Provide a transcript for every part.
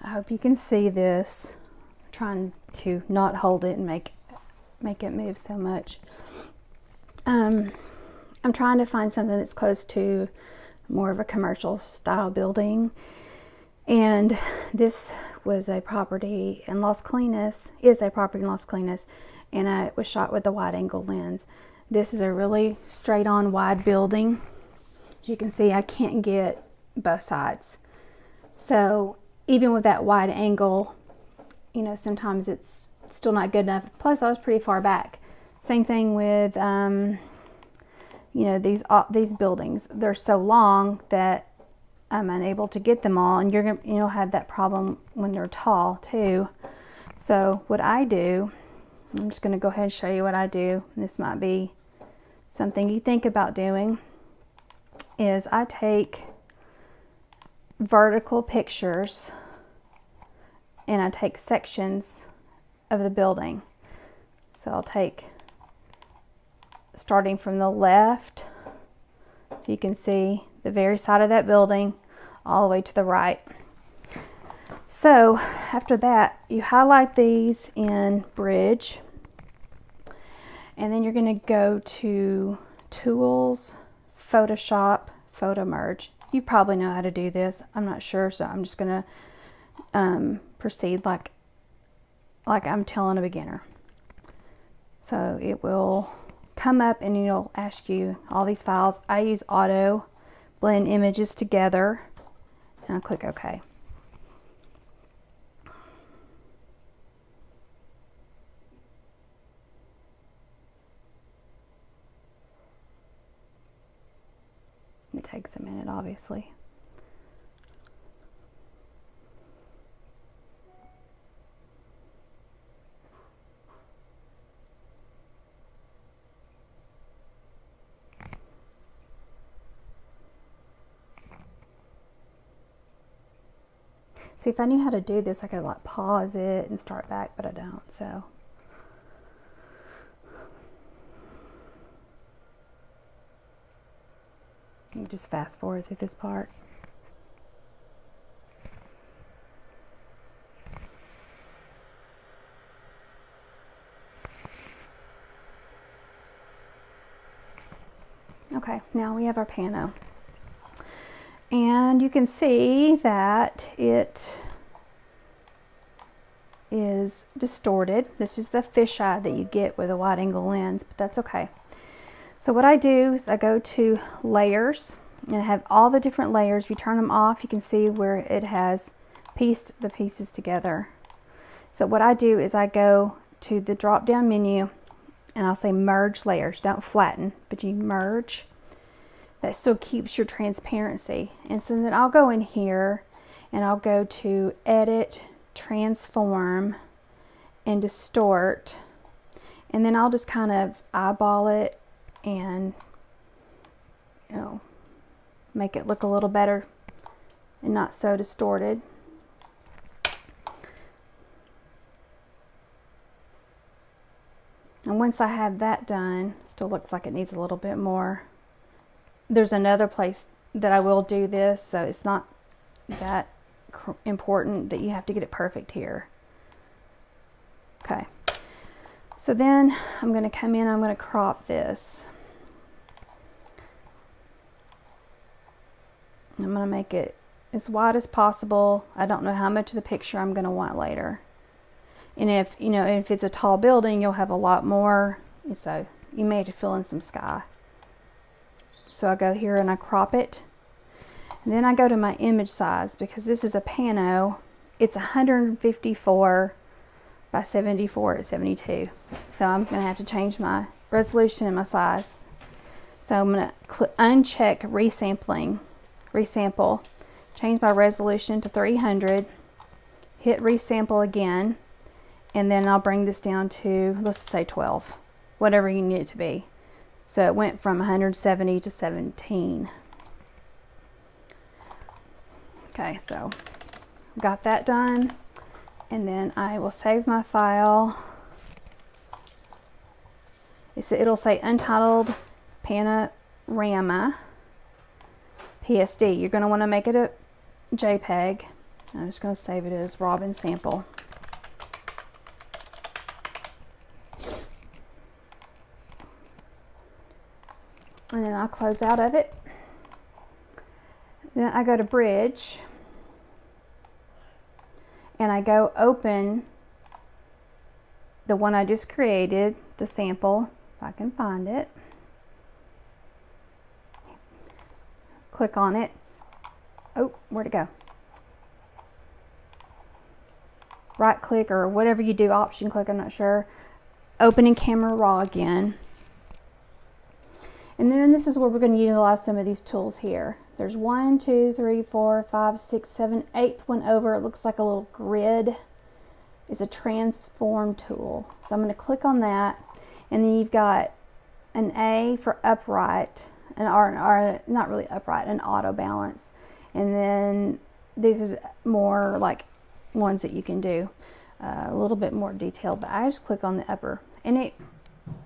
I hope you can see this. I'm trying to not hold it and make it move so much. I'm trying to find something that's close to more of a commercial style building, and this was a property in Las Colinas, and it was shot with a wide angle lens. This is a really straight on wide building. As you can see, I can't get both sides. So even with that wide angle, you know, sometimes it's still not good enough. Plus I was pretty far back. Same thing with, you know, these buildings. They're so long that I'm unable to get them all, and you'll have that problem when they're tall too. So what I do, I'm just going to go ahead and show you what I do. This might be something you think about doing, is I take vertical pictures and I take sections of the building. So I'll take, starting from the left, so you can see the very side of that building, all the way to the right. So after that, you highlight these in Bridge, and then you're going to go to Tools, Photoshop, Photo Merge. You probably know how to do this. I'm not sure, so I'm just going to proceed like I'm telling a beginner. So it will come up and it'll ask you all these files. I use Auto Blend Images Together, and I'll click OK. It takes a minute, obviously. See, if I knew how to do this, I could like pause it and start back, but I don't, so. You just fast forward through this part. Okay, now we have our pano. And you can see that it is distorted. This is the fisheye that you get with a wide angle lens, but that's okay. So what I do is I go to layers, and I have all the different layers. If you turn them off, you can see where it has pieced the pieces together. So what I do is I go to the drop down menu and I'll say merge layers. Don't flatten, but you merge. That still keeps your transparency. And so then I'll go in here and I'll go to edit, transform, and distort. And then I'll just kind of eyeball it and, you know, make it look a little better and not so distorted. And once I have that done, still looks like it needs a little bit more. There's another place that I will do this, so it's not that important that you have to get it perfect here. Okay, so then I'm going to come in, I'm going to crop this. I'm going to make it as wide as possible. I don't know how much of the picture I'm going to want later. And if, you know, if it's a tall building, you'll have a lot more, so you may have to fill in some sky. So I go here and I crop it. And then I go to my image size, because this is a pano. It's 154 by 74 at 72. So I'm going to have to change my resolution and my size. So I'm going to uncheck resample, change my resolution to 300, hit resample again, and then I'll bring this down to, let's say 12, whatever you need it to be. So it went from 170 to 17. Okay, so got that done, and then I will save my file. It'll say Untitled Panorama PSD. You're going to want to make it a JPEG. I'm just going to save it as Robyn sample. And then I'll close out of it. Then I go to bridge and I go open the one I just created, the sample, if I can find it. Click on it. Oh, where'd it go? Right click or whatever you do, option click, I'm not sure. Open in camera raw again. And then this is where we're going to utilize some of these tools here. There's 1, 2, 3, 4, 5, 6, 7, 8th one over. It looks like a little grid. It's a transform tool. So I'm going to click on that. And then you've got an A for upright, an R, not really upright, an auto balance. And then these are more like ones that you can do a little bit more detailed, but I just click on the upper and it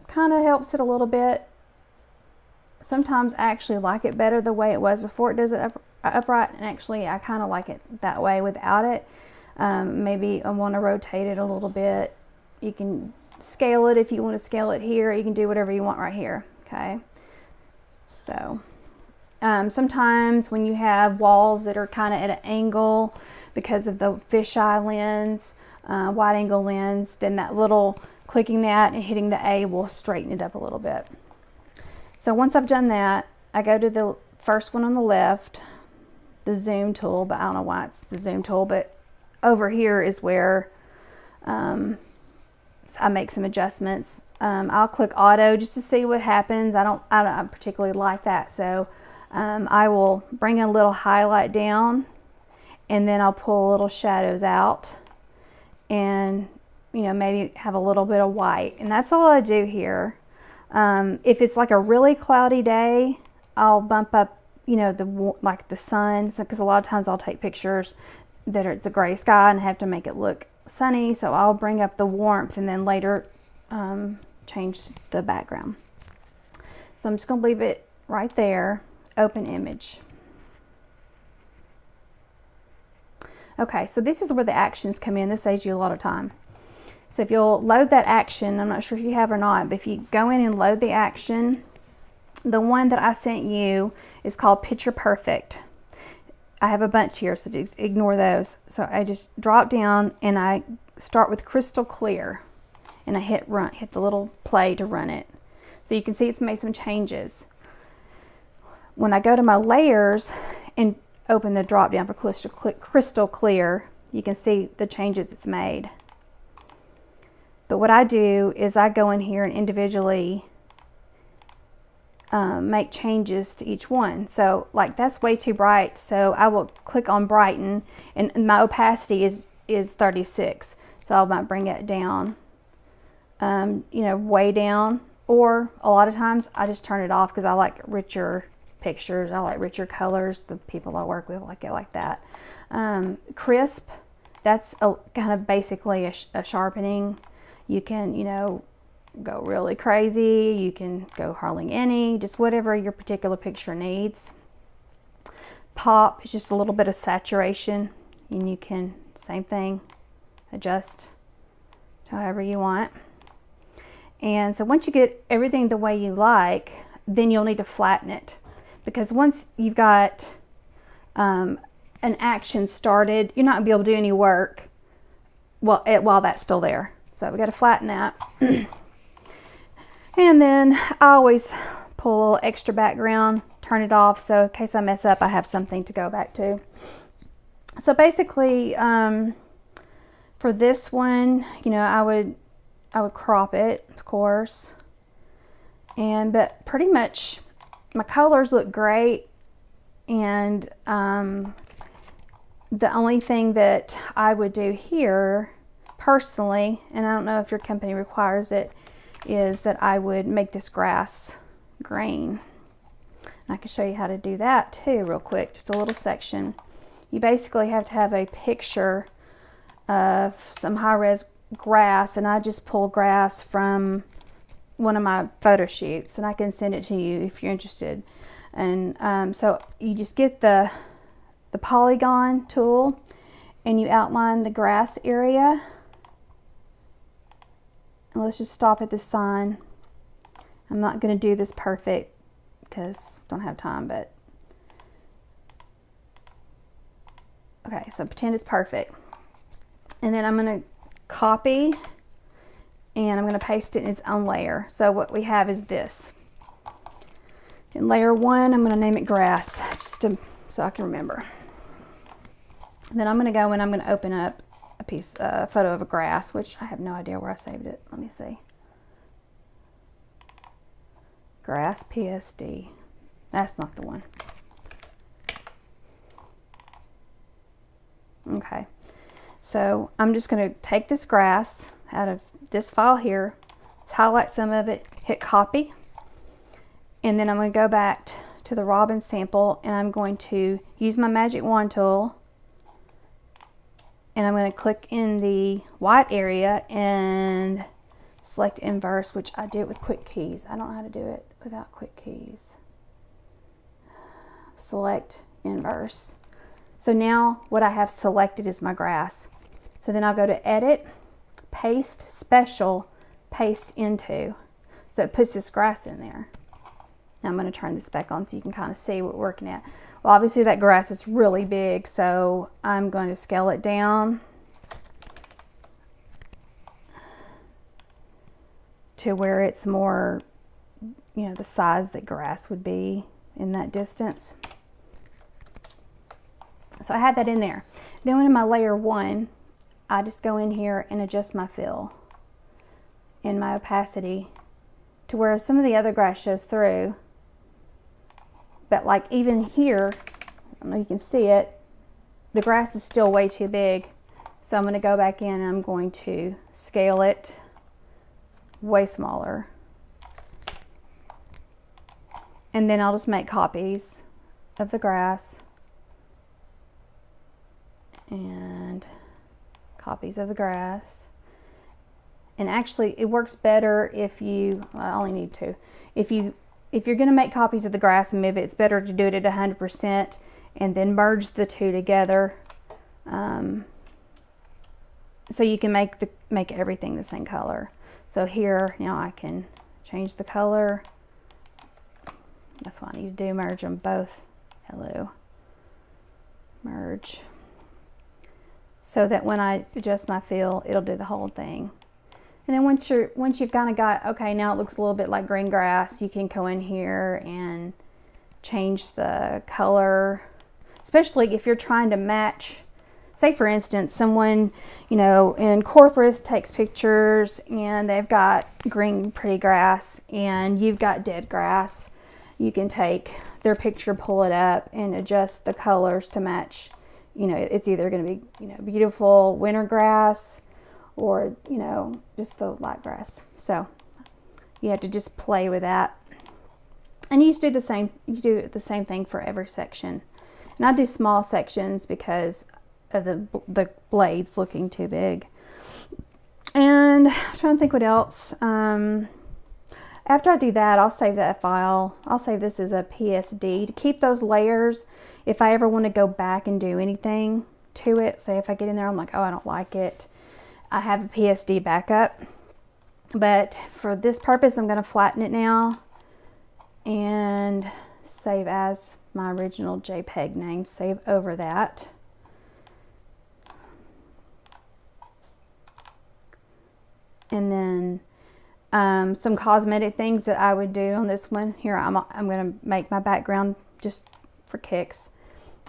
kind of helps it a little bit. Sometimes I actually like it better the way it was before it does it upright, and actually I kind of like it that way without it. Maybe I want to rotate it a little bit. You can scale it if you want to scale it here. You can do whatever you want right here. Okay, so sometimes when you have walls that are kind of at an angle because of the fisheye lens, wide angle lens, then that little clicking that and hitting the A will straighten it up a little bit. So once I've done that, I go to the first one on the left, the zoom tool, but I don't know why it's the zoom tool, but over here is where I make some adjustments. I'll click auto just to see what happens. I don't particularly like that, so I will bring a little highlight down, and then I'll pull little shadows out, and maybe have a little bit of white, and that's all I do here. If it's like a really cloudy day, I'll bump up, like the sun, because a lot of times I'll take pictures that it's a gray sky and have to make it look sunny. So I'll bring up the warmth and then later change the background. So I'm just going to leave it right there. Open image. Okay, so this is where the actions come in. This saves you a lot of time. So if you'll load that action, I'm not sure if you have or not, but if you go in and load the action, the one that I sent you is called Picture Perfect. I have a bunch here, so just ignore those. So I just drop down and I start with Crystal Clear, and I hit run, hit the little play to run it. So you can see it's made some changes. When I go to my layers and open the drop down for Crystal Clear, you can see the changes it's made. But what I do is I go in here and individually make changes to each one. So like that's way too bright, so I will click on brighten, and my opacity is 36. So I might bring it down, way down, or a lot of times I just turn it off because I like richer pictures. I like richer colors. The people I work with like it like that. Crisp, that's kind of basically a sharpening. You can, go really crazy. You can go hardly any, just whatever your particular picture needs. Pop is just a little bit of saturation, and you can, same thing, adjust to however you want. And so once you get everything the way you like, then you'll need to flatten it, because once you've got an action started, you're not going to be able to do any work while that's still there. So we got to flatten that. And then I always pull a little extra background, turn it off, so in case I mess up, I have something to go back to. So basically, for this one, I would crop it, of course. But pretty much my colors look great, and the only thing that I would do here personally, and I don't know if your company requires it, is that I would make this grass green. And I can show you how to do that too real quick, just a little section. You basically have to have a picture of some high-res grass, and I just pull grass from one of my photo shoots, and I can send it to you if you're interested. And so you just get the polygon tool, and you outline the grass area. And let's just stop at this sign. I'm not going to do this perfect because I don't have time, but okay, so pretend it's perfect. And then I'm going to copy and I'm going to paste it in its own layer. So what we have is this. In layer 1, I'm going to name it grass, just so I can remember. And then I'm going to go and I'm going to open up a photo of a grass, which I have no idea where I saved it. Let me see. Grass PSD. That's not the one. Okay. So I'm just going to take this grass out of this file here, highlight some of it, hit copy, and then I'm going to go back to the Robyn sample and I'm going to use my magic wand tool and I'm going to click in the white area and select inverse, which I do it with quick keys. I don't know how to do it without quick keys. Select inverse. So now what I have selected is my grass. So then I'll go to edit, paste special, paste into. So it puts this grass in there. Now I'm going to turn this back on so you can kind of see what we're working at. Well, obviously that grass is really big, so I'm going to scale it down to where it's more, you know, the size that grass would be in that distance. So I had that in there. Then in my layer 1, I just go in here and adjust my fill and my opacity to where some of the other grass shows through. But like even here, I don't know if you can see it, the grass is still way too big. So I'm going to go back in and I'm going to scale it way smaller. And then I'll just make copies of the grass and copies of the grass. And actually it works better if you, well, I only need 2. If you're going to make copies of the grass and maybe it's better to do it at 100% and then merge the two together, so you can make everything the same color. So here now I can change the color. That's what I need to do, merge them both. Hello. Merge. So that when I adjust my fill, it'll do the whole thing. And then once you've kind of got, okay, now it looks a little bit like green grass, you can go in here and change the color, especially if you're trying to match, say for instance, someone, you know, in Corpus takes pictures and they've got green pretty grass and you've got dead grass. You can take their picture, pull it up and adjust the colors to match. You know, it's either going to be, you know, beautiful winter grass or, you know, just the light grass. So you have to just play with that. And you just do the same, you do the same thing for every section. And I do small sections because of the blades looking too big. And I'm trying to think what else. After I do that, I'll save that file. I'll save this as a PSD to keep those layers. If I ever want to go back and do anything to it, say if I get in there, I'm like, oh, I don't like it, I have a PSD backup. But for this purpose, I'm going to flatten it now and save as my original JPEG name. Save over that. And then some cosmetic things that I would do on this one. Here I'm going to make my background just for kicks.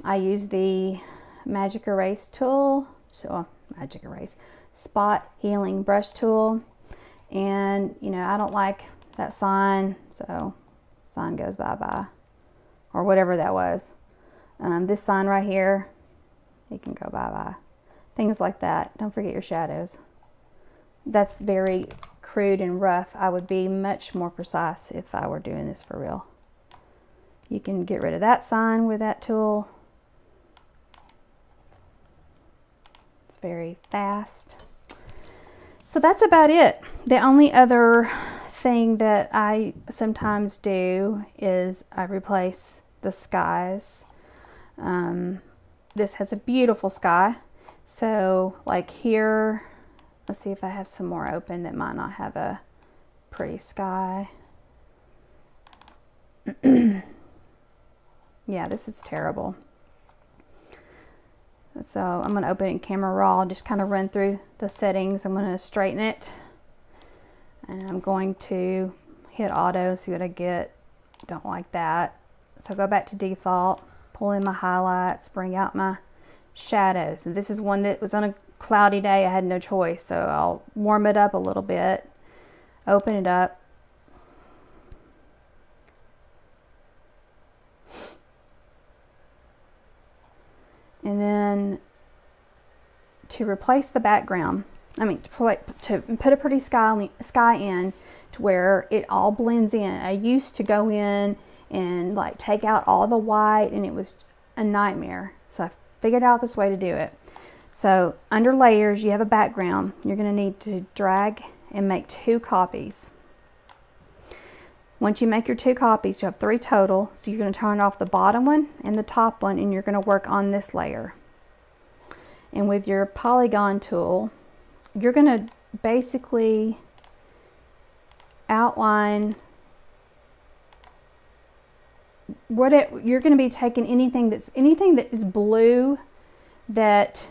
I use the Magic Erase tool, Spot Healing Brush tool. And, you know, I don't like that sign, so sign goes bye-bye. Or whatever that was. This sign right here, it can go bye-bye. Things like that. Don't forget your shadows. That's very crude and rough. I would be much more precise if I were doing this for real. You can get rid of that sign with that tool. It's very fast. So that's about it. The only other thing that I sometimes do is I replace the skies. This has a beautiful sky. So like here, let's see if I have some more open that might not have a pretty sky. Yeah, this is terrible. So I'm going to open it in camera raw, just kind of run through the settings. I'm going to straighten it, and I'm going to hit auto, see what I get. Don't like that. So go back to default, pull in my highlights, bring out my shadows. And this is one that was on a cloudy day. I had no choice, so I'll warm it up a little bit, open it up. And then to replace the background, to put a pretty sky in to where it all blends in. I used to go in and like take out all the white, and it was a nightmare. So I figured out this way to do it. So under layers, you have a background. You're going to need to drag and make 2 copies. Once you make your 2 copies, you have 3 total. So you're going to turn off the bottom one and the top one, and you're going to work on this layer. And with your polygon tool, you're going to basically outline you're going to be taking anything that is blue that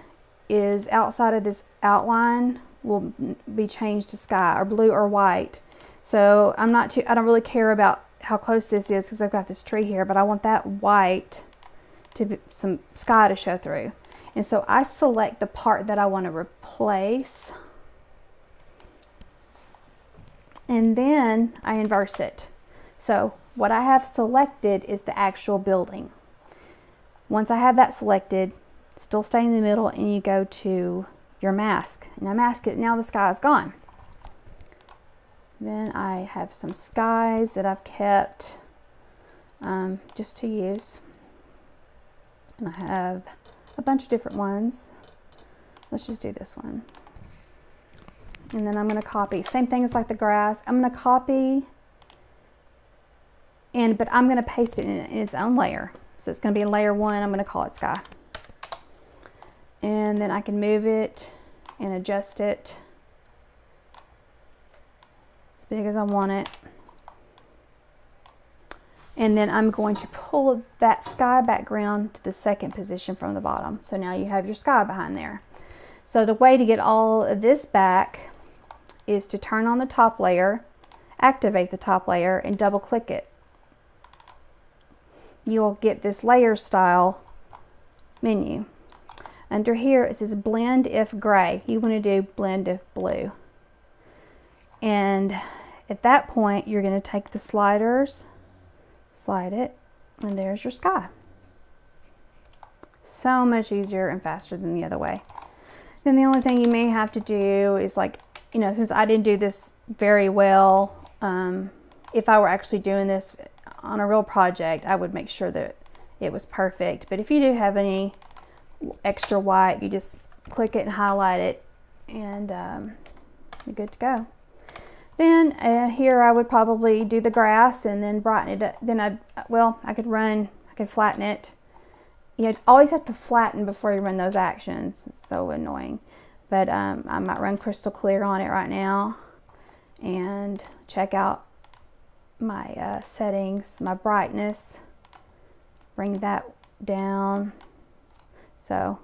is outside of this outline will be changed to sky, or blue or white. So I don't really care about how close this is because I've got this tree here, but I want that white to be some sky to show through. And so I select the part that I want to replace, and then I inverse it. So what I have selected is the actual building. Once I have that selected, still stay in the middle, and you go to your mask. And I mask it. Now the sky is gone. Then I have some skies that I've kept just to use. And I have a bunch of different ones. Let's just do this one. And then I'm going to copy. Same thing as like the grass. I'm going to copy, but I'm going to paste it in its own layer. So it's going to be in layer 1. I'm going to call it sky. And then I can move it and adjust it as big as I want it. And then I'm going to pull that sky background to the 2nd position from the bottom. So now you have your sky behind there. So the way to get all of this back is to turn on the top layer, activate the top layer, and double click it. You'll get this layer style menu. Under here it says blend if gray. You want to do blend if blue. And at that point you're going to take the sliders, slide it, and there's your sky. So much easier and faster than the other way. Then the only thing you may have to do is, like, since I didn't do this very well, if I were actually doing this on a real project, I would make sure that it was perfect. But if you do have any extra white, you just click it and highlight it, and you're good to go. Then here I would probably do the grass and then brighten it up. Then I could flatten it. You always have to flatten before you run those actions. It's so annoying. But I might run crystal clear on it right now and check out my settings, my brightness, bring that down. So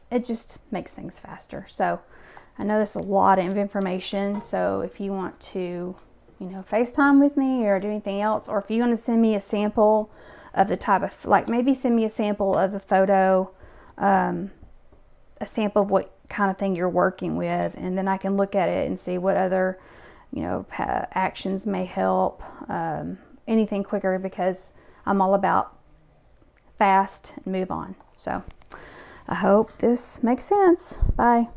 it just makes things faster. So I know that's a lot of information. So if you want to, FaceTime with me or do anything else, or if you want to send me a sample of the type of, like, maybe send me a sample of a photo, a sample of what kind of thing you're working with, and then I can look at it and see what other, actions may help, anything quicker, because I'm all about fast and move on. So I hope this makes sense. Bye.